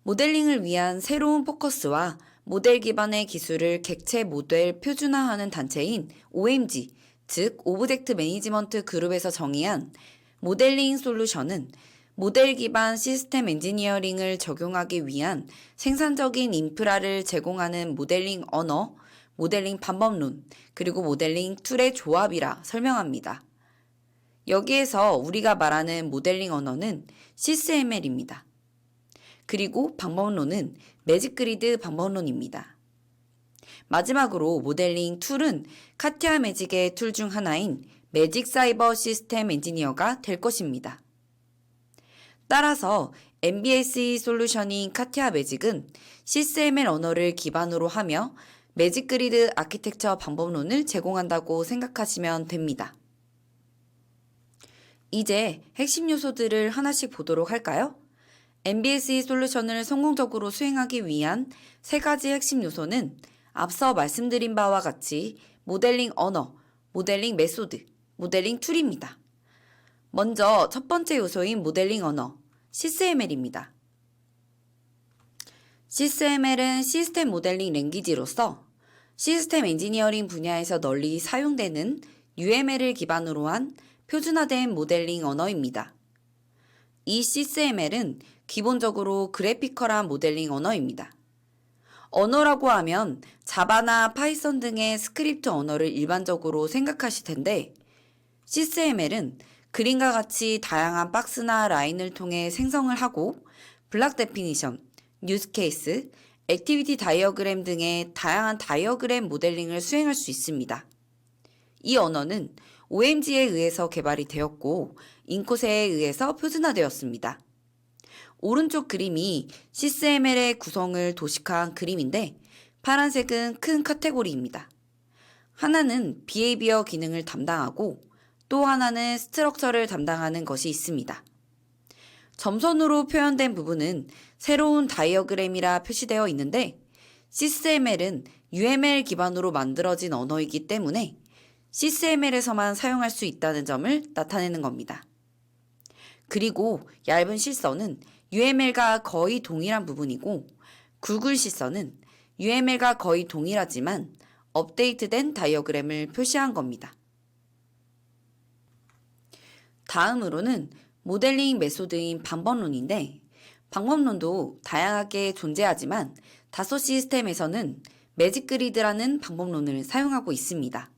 모델링을 위한 새로운 포커스와 모델 기반의 기술을 객체 모델 표준화하는 단체인 OMG, 즉 오브젝트 매니지먼트 그룹에서 정의한 모델링 솔루션은 모델 기반 시스템 엔지니어링을 적용하기 위한 생산적인 인프라를 제공하는 모델링 언어, 모델링 방법론, 그리고 모델링 툴의 조합이라 설명합니다. 여기에서 우리가 말하는 모델링 언어는 CSML입니다. 그리고 방법론은 매직그리드 방법론입니다. 마지막으로 모델링 툴은 카티아 매직의 툴 중 하나인 매직 사이버 시스템 엔지니어가 될 것입니다. 따라서 MBSE 솔루션인 카티아 매직은 CSML 언어를 기반으로 하며 매직그리드 아키텍처 방법론을 제공한다고 생각하시면 됩니다. 이제 핵심 요소들을 하나씩 보도록 할까요? MBSE 솔루션을 성공적으로 수행하기 위한 세 가지 핵심 요소는 앞서 말씀드린 바와 같이 모델링 언어, 모델링 메소드, 모델링 툴입니다. 먼저 첫 번째 요소인 모델링 언어, CSML입니다. CSML은 시스템 모델링 랭귀지로서 시스템 엔지니어링 분야에서 널리 사용되는 UML을 기반으로 한 표준화된 모델링 언어입니다. 이 CSML은 기본적으로 그래피컬한 모델링 언어입니다. 언어라고 하면 자바나 파이썬 등의 스크립트 언어를 일반적으로 생각하실 텐데 CSML은 그림과 같이 다양한 박스나 라인을 통해 생성을 하고 블락 데피니션, 유즈 케이스, 액티비티 다이어그램 등의 다양한 다이어그램 모델링을 수행할 수 있습니다. 이 언어는 OMG에 의해서 개발이 되었고 인코세에 의해서 표준화되었습니다. 오른쪽 그림이 CSML의 구성을 도식화한 그림인데 파란색은 큰 카테고리입니다. 하나는 비헤이비어 기능을 담당하고 또 하나는 스트럭처를 담당하는 것이 있습니다. 점선으로 표현된 부분은 새로운 다이어그램이라 표시되어 있는데 CSML은 UML 기반으로 만들어진 언어이기 때문에 CSML에서만 사용할 수 있다는 점을 나타내는 겁니다. 그리고 얇은 실선은 UML과 거의 동일한 부분이고 굵은 실선은 UML과 거의 동일하지만 업데이트된 다이어그램을 표시한 겁니다. 다음으로는 모델링 메소드인 방법론인데 방법론도 다양하게 존재하지만 다소 시스템에서는 매직 그리드라는 방법론을 사용하고 있습니다.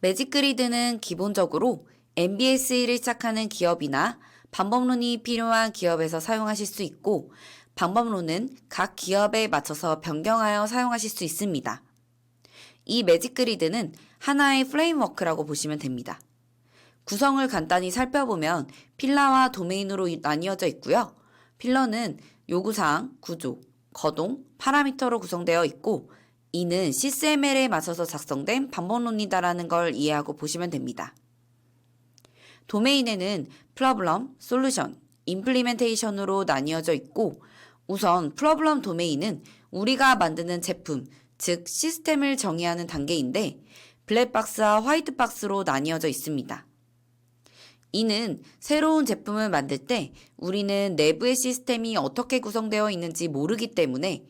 매직 그리드는 기본적으로 MBSE를 시작하는 기업이나 방법론이 필요한 기업에서 사용하실 수 있고 방법론은 각 기업에 맞춰서 변경하여 사용하실 수 있습니다. 이 매직 그리드는 하나의 프레임워크라고 보시면 됩니다. 구성을 간단히 살펴보면 필러와 도메인으로 나뉘어져 있고요. 필러는 요구사항, 구조, 거동, 파라미터로 구성되어 있고 이는 CSML에 맞춰서 작성된 방법론이다라는 걸 이해하고 보시면 됩니다. 도메인에는 프로블럼, 솔루션, 임플리멘테이션으로 나뉘어져 있고 우선 프로블럼 도메인은 우리가 만드는 제품, 즉 시스템을 정의하는 단계인데 블랙박스와 화이트박스로 나뉘어져 있습니다. 이는 새로운 제품을 만들 때 우리는 내부의 시스템이 어떻게 구성되어 있는지 모르기 때문에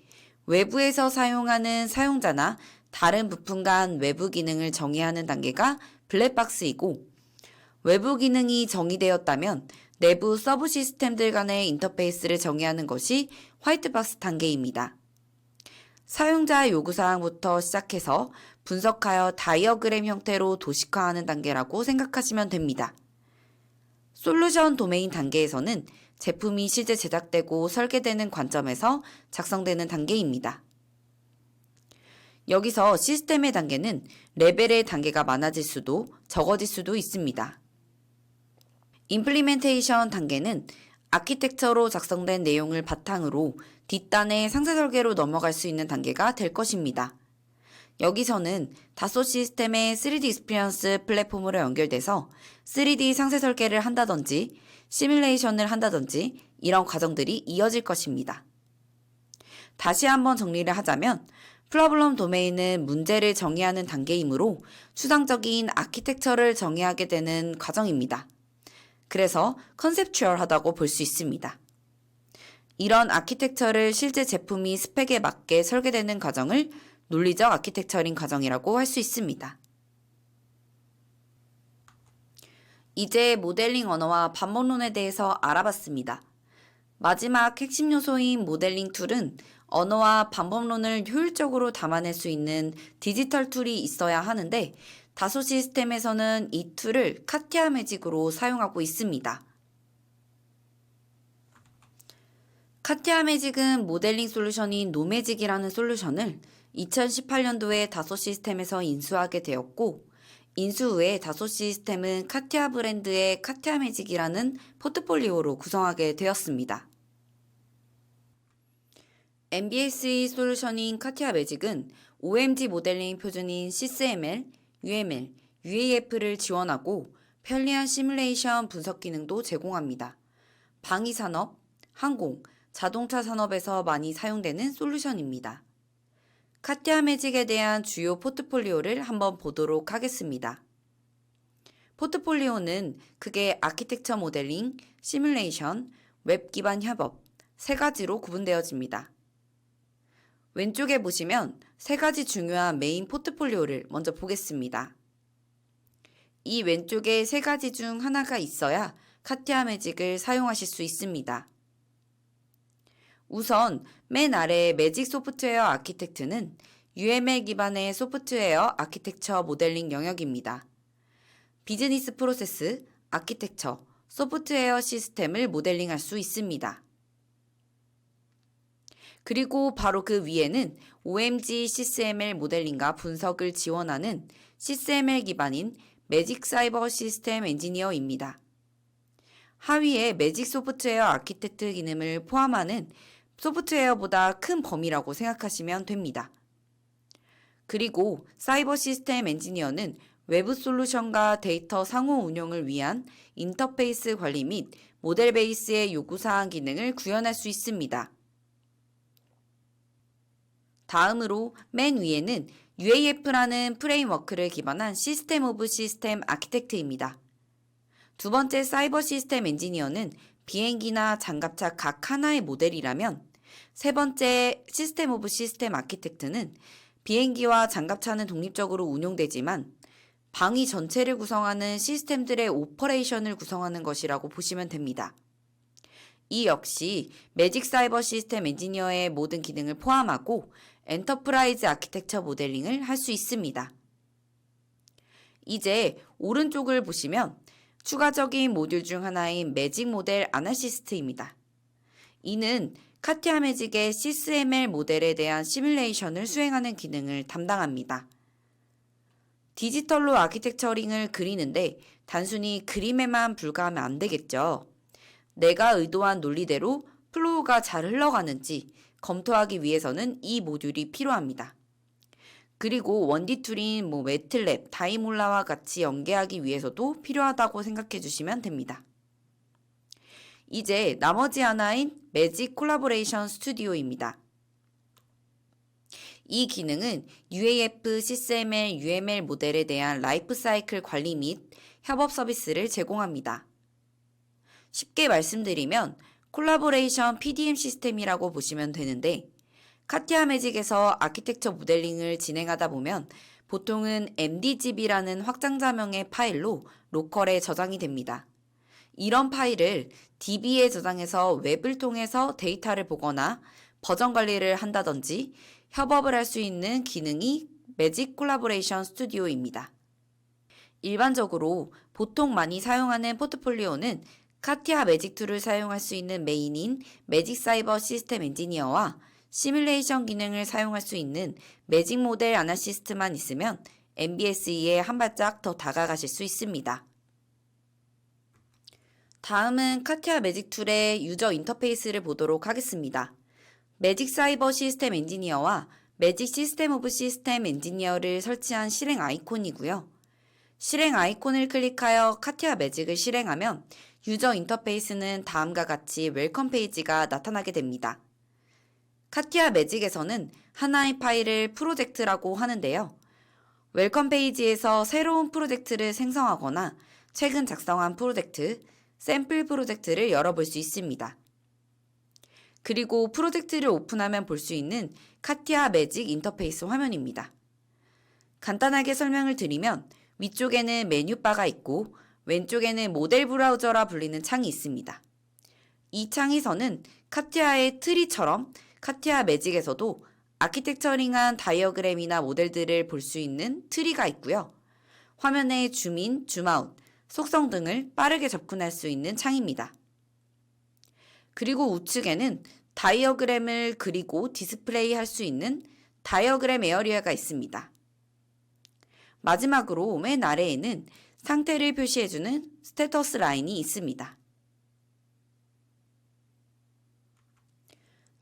외부에서 사용하는 사용자나 다른 부품 간 외부 기능을 정의하는 단계가 블랙박스이고 외부 기능이 정의되었다면 내부 서브 시스템들 간의 인터페이스를 정의하는 것이 화이트박스 단계입니다. 사용자 요구사항부터 시작해서 분석하여 다이어그램 형태로 도식화하는 단계라고 생각하시면 됩니다. 솔루션 도메인 단계에서는 제품이 실제 제작되고 설계되는 관점에서 작성되는 단계입니다. 여기서 시스템의 단계는 레벨의 단계가 많아질 수도 적어질 수도 있습니다. 임플리멘테이션 단계는 아키텍처로 작성된 내용을 바탕으로 뒷단의 상세 설계로 넘어갈 수 있는 단계가 될 것입니다. 여기서는 다소 시스템의 3D 익스피리언스 플랫폼으로 연결돼서 3D 상세 설계를 한다든지 시뮬레이션을 한다든지 이런 과정들이 이어질 것입니다. 다시 한번 정리를 하자면 프로블럼 도메인은 문제를 정의하는 단계이므로 추상적인 아키텍처를 정의하게 되는 과정입니다. 그래서 컨셉추얼하다고 볼 수 있습니다. 이런 아키텍처를 실제 제품이 스펙에 맞게 설계되는 과정을 논리적 아키텍처링 과정이라고 할 수 있습니다. 이제 모델링 언어와 반복론에 대해서 알아봤습니다. 마지막 핵심 요소인 모델링 툴은 언어와 반복론을 효율적으로 담아낼 수 있는 디지털 툴이 있어야 하는데 다소 시스템에서는 이 툴을 카티아 매직으로 사용하고 있습니다. 카티아 매직은 모델링 솔루션인 노매직이라는 솔루션을 2018년도에 다소 시스템에서 인수하게 되었고 인수 후에 다소 시스템은 카티아 브랜드의 카티아 매직이라는 포트폴리오로 구성하게 되었습니다. MBSE 솔루션인 카티아 매직은 OMG 모델링 표준인 CSML, UML, UAF를 지원하고 편리한 시뮬레이션 분석 기능도 제공합니다. 방위산업, 항공, 자동차 산업에서 많이 사용되는 솔루션입니다. 카티아 매직에 대한 주요 포트폴리오를 한번 보도록 하겠습니다. 포트폴리오는 크게 아키텍처 모델링, 시뮬레이션, 웹 기반 협업 세 가지로 구분되어집니다. 왼쪽에 보시면 세 가지 중요한 메인 포트폴리오를 먼저 보겠습니다. 이 왼쪽에 세 가지 중 하나가 있어야 카티아 매직을 사용하실 수 있습니다. 우선 맨 아래의 매직 소프트웨어 아키텍트는 UML 기반의 소프트웨어 아키텍처 모델링 영역입니다. 비즈니스 프로세스, 아키텍처, 소프트웨어 시스템을 모델링할 수 있습니다. 그리고 바로 그 위에는 OMG CSML 모델링과 분석을 지원하는 CSML 기반인 매직 사이버 시스템 엔지니어입니다. 하위에 매직 소프트웨어 아키텍트 기능을 포함하는 소프트웨어보다 큰 범위라고 생각하시면 됩니다. 그리고 사이버 시스템 엔지니어는 외부 솔루션과 데이터 상호 운용을 위한 인터페이스 관리 및 모델 베이스의 요구사항 기능을 구현할 수 있습니다. 다음으로 맨 위에는 UAF라는 프레임워크를 기반한 시스템 오브 시스템 아키텍트입니다. 두 번째 사이버 시스템 엔지니어는 비행기나 장갑차 각 하나의 모델이라면 세 번째 시스템 오브 시스템 아키텍트는 비행기와 장갑차는 독립적으로 운용되지만 방위 전체를 구성하는 시스템들의 오퍼레이션을 구성하는 것이라고 보시면 됩니다. 이 역시 매직 사이버 시스템 엔지니어의 모든 기능을 포함하고 엔터프라이즈 아키텍처 모델링을 할 수 있습니다. 이제 오른쪽을 보시면 추가적인 모듈 중 하나인 매직 모델 아나시스트입니다. 이는 카티아 매직의 CSML 모델에 대한 시뮬레이션을 수행하는 기능을 담당합니다. 디지털로 아키텍처링을 그리는데 단순히 그림에만 불과하면 안 되겠죠. 내가 의도한 논리대로 플로우가 잘 흘러가는지 검토하기 위해서는 이 모듈이 필요합니다. 그리고 원디 툴인 매틀랩, 다이몰라와 같이 연계하기 위해서도 필요하다고 생각해 주시면 됩니다. 이제 나머지 하나인 매직 콜라보레이션 스튜디오입니다. 이 기능은 UAF, CSML, UML 모델에 대한 라이프 사이클 관리 및 협업 서비스를 제공합니다. 쉽게 말씀드리면 콜라보레이션 PDM 시스템이라고 보시면 되는데 카티아 매직에서 아키텍처 모델링을 진행하다 보면 보통은 MDGB라는 확장자명의 파일로 로컬에 저장이 됩니다. 이런 파일을 DB에 저장해서 웹을 통해서 데이터를 보거나 버전 관리를 한다든지 협업을 할 수 있는 기능이 매직 콜라보레이션 스튜디오입니다. 일반적으로 보통 많이 사용하는 포트폴리오는 카티아 매직 툴을 사용할 수 있는 메인인 매직 사이버 시스템 엔지니어와 시뮬레이션 기능을 사용할 수 있는 매직 모델 아나시스트만 있으면 MBSE에 한 발짝 더 다가가실 수 있습니다. 다음은 카티아 매직 툴의 유저 인터페이스를 보도록 하겠습니다. 매직 사이버 시스템 엔지니어와 매직 시스템 오브 시스템 엔지니어를 설치한 실행 아이콘이고요. 실행 아이콘을 클릭하여 카티아 매직을 실행하면 유저 인터페이스는 다음과 같이 웰컴 페이지가 나타나게 됩니다. 카티아 매직에서는 하나의 파일을 프로젝트라고 하는데요. 웰컴 페이지에서 새로운 프로젝트를 생성하거나 최근 작성한 프로젝트, 샘플 프로젝트를 열어볼 수 있습니다. 그리고 프로젝트를 오픈하면 볼 수 있는 카티아 매직 인터페이스 화면입니다. 간단하게 설명을 드리면 위쪽에는 메뉴바가 있고 왼쪽에는 모델 브라우저라 불리는 창이 있습니다. 이 창에서는 카티아의 트리처럼 카티아 매직에서도 아키텍처링한 다이어그램이나 모델들을 볼 수 있는 트리가 있고요. 화면에 줌인, 줌아웃, 속성 등을 빠르게 접근할 수 있는 창입니다. 그리고 우측에는 다이어그램을 그리고 디스플레이 할 수 있는 다이어그램 에어리어가 있습니다. 마지막으로 맨 아래에는 상태를 표시해주는 스테터스 라인이 있습니다.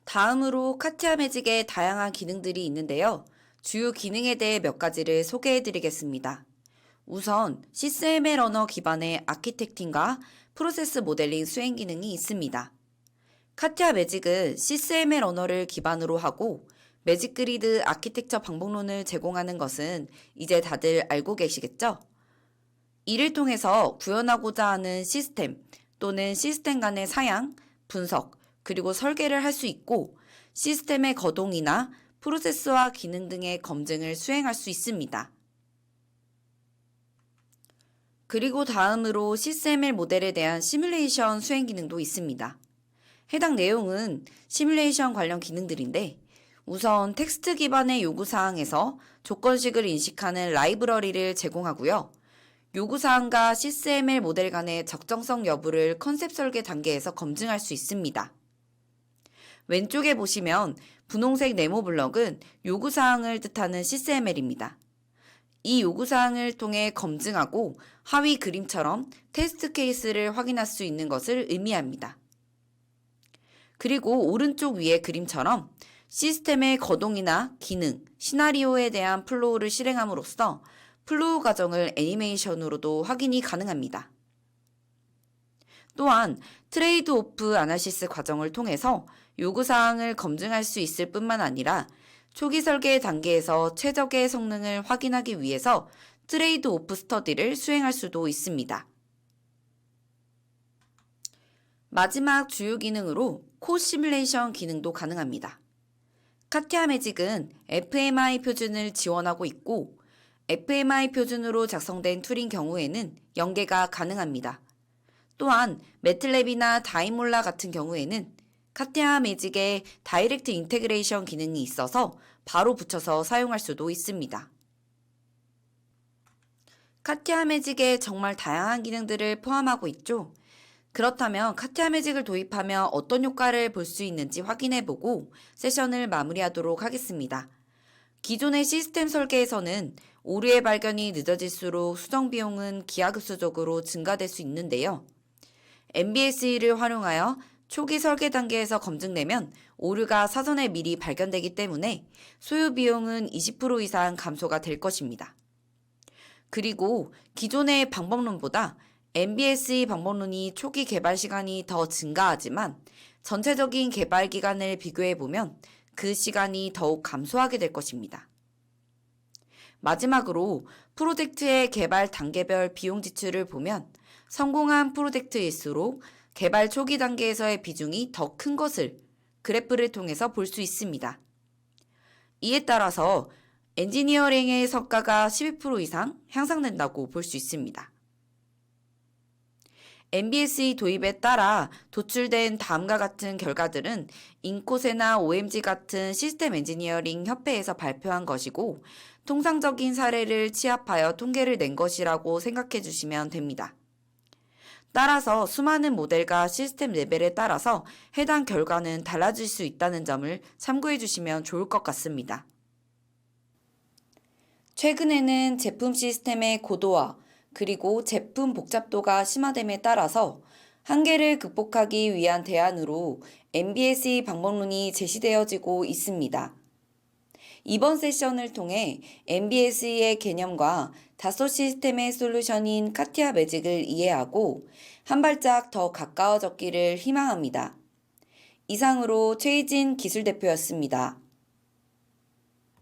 다음으로 카티아 매직의 다양한 기능들이 있는데요. 주요 기능에 대해 몇 가지를 소개해 드리겠습니다. 우선 CSML 언어 기반의 아키텍팅과 프로세스 모델링 수행 기능이 있습니다. 카티아 매직은 CSML 언어를 기반으로 하고 매직 그리드 아키텍처 방법론을 제공하는 것은 이제 다들 알고 계시겠죠? 이를 통해서 구현하고자 하는 시스템 또는 시스템 간의 사양, 분석, 그리고 설계를 할 수 있고 시스템의 거동이나 프로세스와 기능 등의 검증을 수행할 수 있습니다. 그리고 다음으로 CSML 모델에 대한 시뮬레이션 수행 기능도 있습니다. 해당 내용은 시뮬레이션 관련 기능들인데 우선 텍스트 기반의 요구사항에서 조건식을 인식하는 라이브러리를 제공하고요. 요구사항과 CSML 모델 간의 적정성 여부를 컨셉 설계 단계에서 검증할 수 있습니다. 왼쪽에 보시면 분홍색 네모 블럭은 요구사항을 뜻하는 CSML입니다. 이 요구사항을 통해 검증하고 하위 그림처럼 테스트 케이스를 확인할 수 있는 것을 의미합니다. 그리고 오른쪽 위의 그림처럼 시스템의 거동이나 기능, 시나리오에 대한 플로우를 실행함으로써 플로우 과정을 애니메이션으로도 확인이 가능합니다. 또한 트레이드 오프 아나시스 과정을 통해서 요구사항을 검증할 수 있을 뿐만 아니라 초기 설계 단계에서 최적의 성능을 확인하기 위해서 트레이드 오프 스터디를 수행할 수도 있습니다. 마지막 주요 기능으로 코 시뮬레이션 기능도 가능합니다. 카티아 매직은 FMI 표준을 지원하고 있고 FMI 표준으로 작성된 툴인 경우에는 연계가 가능합니다. 또한 매틀랩이나 다이몰라 같은 경우에는 카티아 매직에 다이렉트 인테그레이션 기능이 있어서 바로 붙여서 사용할 수도 있습니다. 카티아 매직에 정말 다양한 기능들을 포함하고 있죠. 그렇다면 카티아 매직을 도입하면 어떤 효과를 볼 수 있는지 확인해보고 세션을 마무리하도록 하겠습니다. 기존의 시스템 설계에서는 오류의 발견이 늦어질수록 수정 비용은 기하급수적으로 증가될 수 있는데요. MBSE를 활용하여 초기 설계 단계에서 검증되면 오류가 사전에 미리 발견되기 때문에 소요 비용은 20% 이상 감소가 될 것입니다. 그리고 기존의 방법론보다 MBSE 방법론이 초기 개발 시간이 더 증가하지만 전체적인 개발 기간을 비교해보면 그 시간이 더욱 감소하게 될 것입니다. 마지막으로 프로젝트의 개발 단계별 비용 지출을 보면 성공한 프로젝트일수록 개발 초기 단계에서의 비중이 더 큰 것을 그래프를 통해서 볼 수 있습니다. 이에 따라서 엔지니어링의 성과가 12% 이상 향상된다고 볼 수 있습니다. MBSE 도입에 따라 도출된 다음과 같은 결과들은 인코세나 OMG 같은 시스템 엔지니어링 협회에서 발표한 것이고 통상적인 사례를 취합하여 통계를 낸 것이라고 생각해 주시면 됩니다. 따라서 수많은 모델과 시스템 레벨에 따라서 해당 결과는 달라질 수 있다는 점을 참고해 주시면 좋을 것 같습니다. 최근에는 제품 시스템의 고도화, 그리고 제품 복잡도가 심화됨에 따라서 한계를 극복하기 위한 대안으로 MBSE 방법론이 제시되어지고 있습니다. 이번 세션을 통해 MBSE의 개념과 다소 시스템의 솔루션인 카티아 매직을 이해하고 한 발짝 더 가까워졌기를 희망합니다. 이상으로 최희진 기술대표였습니다.